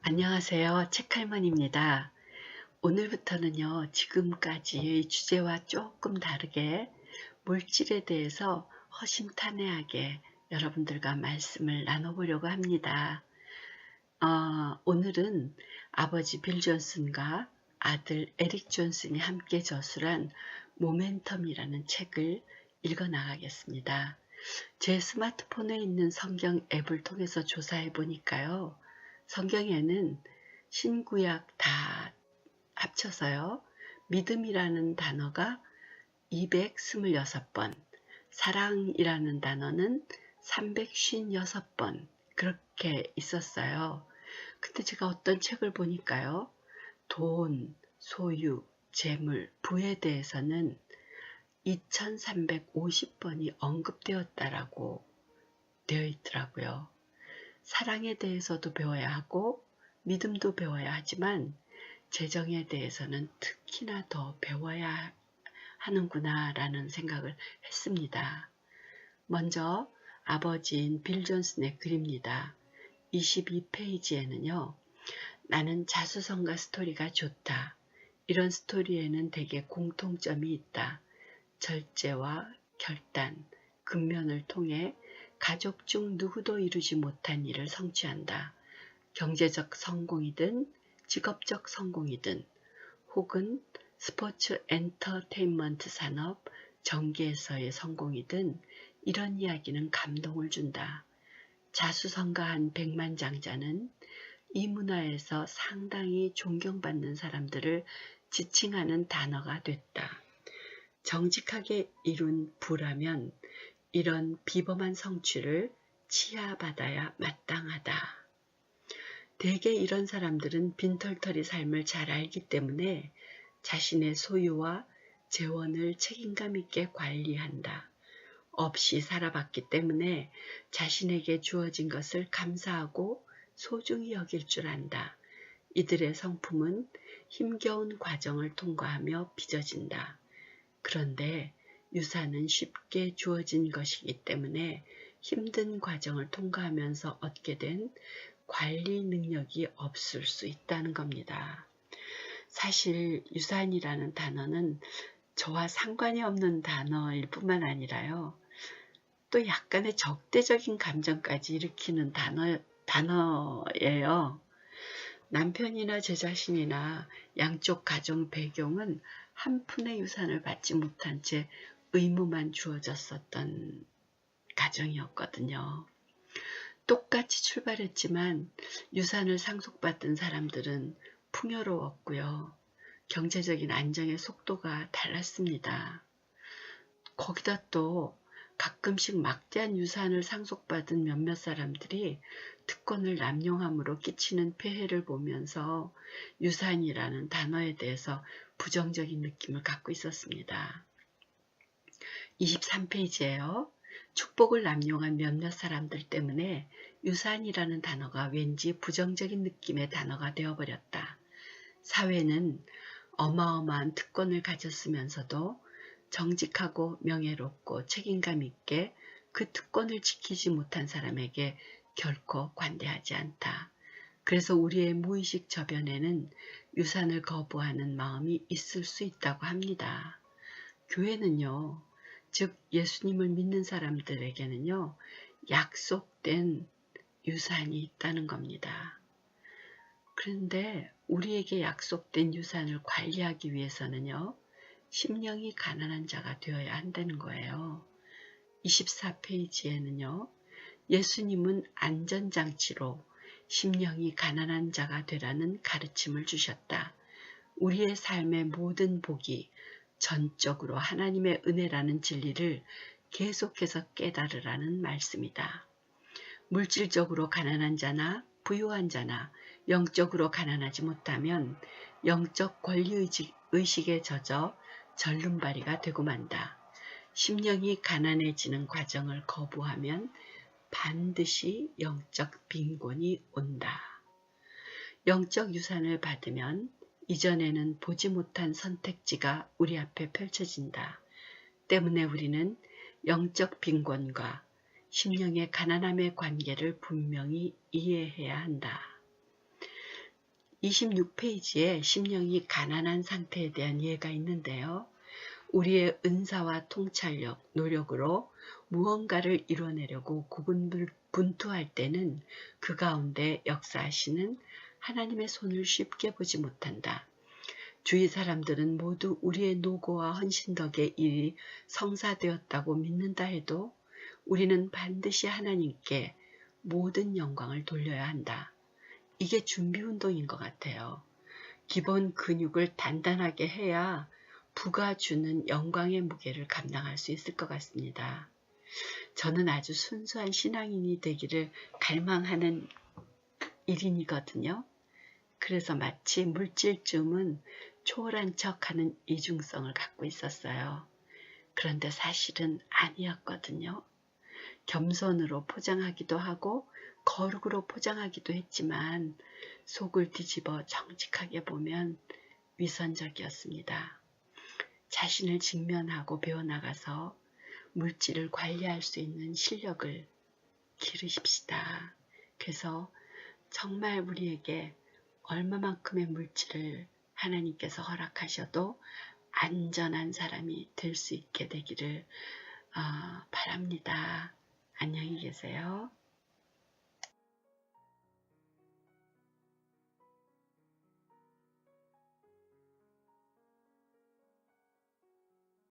안녕하세요. 책할머니입니다. 오늘부터는요, 지금까지의 주제와 조금 다르게 물질에 대해서 허심탄회하게 여러분들과 말씀을 나눠보려고 합니다. 오늘은 아버지 빌 존슨과 아들 에릭 존슨이 함께 저술한 모멘텀이라는 책을 읽어 나가겠습니다. 제 스마트폰에 있는 성경 앱을 통해서 조사해 보니까요. 성경에는 신구약 다 합쳐서요. 믿음이라는 단어가 226번, 사랑이라는 단어는 356번 그렇게 있었어요. 근데 제가 어떤 책을 보니까요. 돈, 소유, 재물, 부에 대해서는 2350번이 언급되었다라고 되어 있더라고요. 사랑에 대해서도 배워야 하고 믿음도 배워야 하지만 재정에 대해서는 특히나 더 배워야 하는구나 라는 생각을 했습니다. 먼저 아버지인 빌 존슨의 글입니다. 22페이지에는요. 나는 자수성가 스토리가 좋다. 이런 스토리에는 대개 공통점이 있다. 절제와 결단, 근면을 통해 가족 중 누구도 이루지 못한 일을 성취한다. 경제적 성공이든 직업적 성공이든 혹은 스포츠 엔터테인먼트 산업, 전기에서의 성공이든 이런 이야기는 감동을 준다. 자수성가한 백만장자는 이 문화에서 상당히 존경받는 사람들을 지칭하는 단어가 됐다. 정직하게 이룬 부라면 이런 비범한 성취를 치하받아야 마땅하다. 대개 이런 사람들은 빈털터리 삶을 잘 알기 때문에 자신의 소유와 재원을 책임감 있게 관리한다. 없이 살아봤기 때문에 자신에게 주어진 것을 감사하고 소중히 여길 줄 안다. 이들의 성품은 힘겨운 과정을 통과하며 빚어진다. 그런데 유산은 쉽게 주어진 것이기 때문에 힘든 과정을 통과하면서 얻게 된 관리 능력이 없을 수 있다는 겁니다. 사실 유산이라는 단어는 저와 상관이 없는 단어일 뿐만 아니라요. 또 약간의 적대적인 감정까지 일으키는 단어예요. 남편이나 제 자신이나 양쪽 가정 배경은 한 푼의 유산을 받지 못한 채 의무만 주어졌었던 가정이었거든요. 똑같이 출발했지만 유산을 상속받은 사람들은 풍요로웠고요. 경제적인 안정의 속도가 달랐습니다. 거기다 또 가끔씩 막대한 유산을 상속받은 몇몇 사람들이 특권을 남용함으로 끼치는 폐해를 보면서 유산이라는 단어에 대해서 부정적인 느낌을 갖고 있었습니다. 23페이지에요. 축복을 남용한 몇몇 사람들 때문에 유산이라는 단어가 왠지 부정적인 느낌의 단어가 되어버렸다. 사회는 어마어마한 특권을 가졌으면서도 정직하고 명예롭고 책임감 있게 그 특권을 지키지 못한 사람에게 결코 관대하지 않다. 그래서 우리의 무의식 저변에는 유산을 거부하는 마음이 있을 수 있다고 합니다. 교회는요, 즉 예수님을 믿는 사람들에게는요, 약속된 유산이 있다는 겁니다. 그런데 우리에게 약속된 유산을 관리하기 위해서는요, 심령이 가난한 자가 되어야 한다는 거예요. 24페이지에는요. 예수님은 안전장치로 심령이 가난한 자가 되라는 가르침을 주셨다. 우리의 삶의 모든 복이 전적으로 하나님의 은혜라는 진리를 계속해서 깨달으라는 말씀이다. 물질적으로 가난한 자나 부유한 자나 영적으로 가난하지 못하면 영적 권리의식에 젖어 절름발이가 되고 만다. 심령이 가난해지는 과정을 거부하면 반드시 영적 빈곤이 온다. 영적 유산을 받으면 이전에는 보지 못한 선택지가 우리 앞에 펼쳐진다. 때문에 우리는 영적 빈곤과 심령의 가난함의 관계를 분명히 이해해야 한다. 26페이지에 심령이 가난한 상태에 대한 예가 있는데요. 우리의 은사와 통찰력, 노력으로 무언가를 이뤄내려고 고군분투할 때는 그 가운데 역사하시는 하나님의 손을 쉽게 보지 못한다. 주위 사람들은 모두 우리의 노고와 헌신 덕에 일이 성사되었다고 믿는다 해도 우리는 반드시 하나님께 모든 영광을 돌려야 한다. 이게 준비운동인 것 같아요. 기본 근육을 단단하게 해야 부가 주는 영광의 무게를 감당할 수 있을 것 같습니다. 저는 아주 순수한 신앙인이 되기를 갈망하는 일인이거든요. 그래서 마치 물질쯤은 초월한 척하는 이중성을 갖고 있었어요. 그런데 사실은 아니었거든요. 겸손으로 포장하기도 하고 거룩으로 포장하기도 했지만 속을 뒤집어 정직하게 보면 위선적이었습니다. 자신을 직면하고 배워나가서 물질을 관리할 수 있는 실력을 기르십시다. 그래서 정말 우리에게 얼마만큼의 물질을 하나님께서 허락하셔도 안전한 사람이 될 수 있게 되기를 바랍니다. 안녕히 계세요.